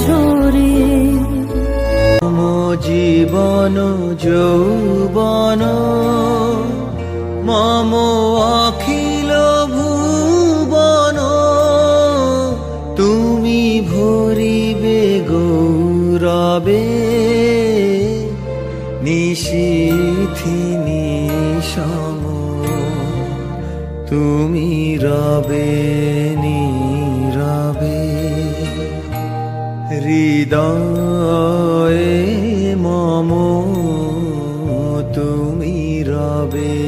ঝরে। জীবন যৌবন মম অখিল ভুবন, তুমি ভরিবে গৌরবে নিশীথি নিশম, তুমি রবে নীরবে হৃদয়ে মম, তুমি রবে